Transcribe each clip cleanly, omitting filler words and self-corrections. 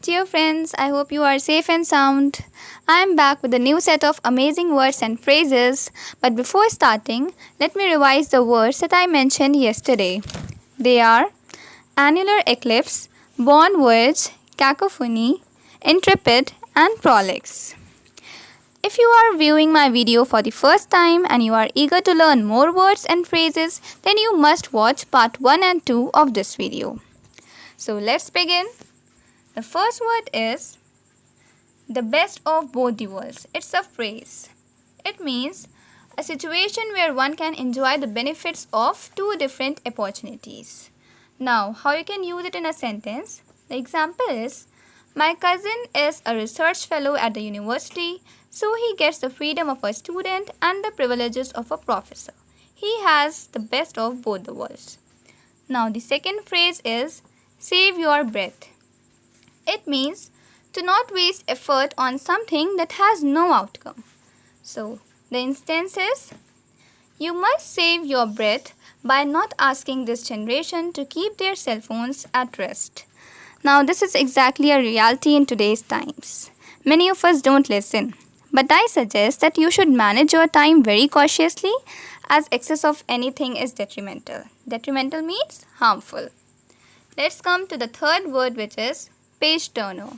Dear friends, I hope you are safe and sound. I am back with a new set of amazing words and phrases. But before starting, let me revise the words that I mentioned yesterday. They are annular eclipse, bon voyage, cacophony, intrepid, and prolix. If you are viewing my video for the first time and you are eager to learn more words and phrases, then you must watch part 1 and 2 of this video. So let's begin. The first word is the best of both the worlds. It's a phrase. It means a situation where one can enjoy the benefits of two different opportunities. Now, how you can use it in a sentence? The example is, my cousin is a research fellow at the university, so he gets the freedom of a student and the privileges of a professor. He has the best of both the worlds. Now, the second phrase is save your breath. It means to not waste effort on something that has no outcome. So, the instance is, you must save your breath by not asking this generation to keep their cell phones at rest. Now, this is exactly a reality in today's times. Many of us don't listen, but I suggest that you should manage your time very cautiously, as excess of anything is detrimental. Detrimental means harmful. Let's come to the third word, which is Pageturner.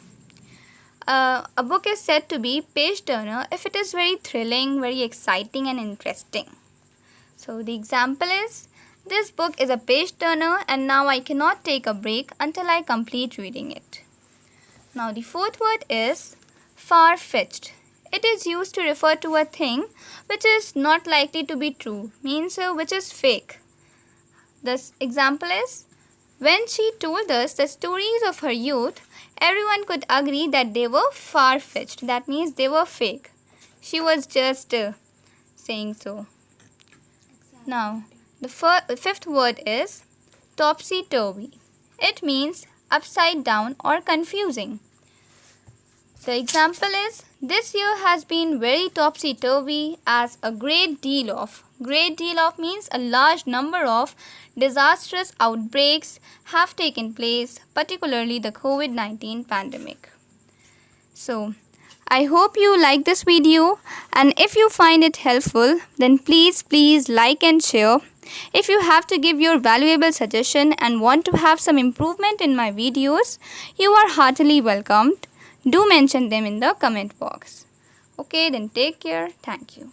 A book is said to be Pageturner if it is very thrilling, very exciting and interesting. So the example is, this book is a page-turner and now I cannot take a break until I complete reading it. Now the fourth word is far-fetched. It is used to refer to a thing which is not likely to be true, means which is fake. This example is, when she told us the stories of her youth, everyone could agree that they were far-fetched. That means they were fake. She was just saying so. Now, the fifth word is topsy-turvy. It means upside down or confusing. The example is, this year has been very topsy-turvy as a great deal of means a large number of disastrous outbreaks have taken place, particularly the COVID-19 pandemic. So, I hope you like this video, and if you find it helpful, then please like and share. If you have to give your valuable suggestion and want to have some improvement in my videos, you are heartily welcomed. Do mention them in the comment box. Okay, then take care. Thank you.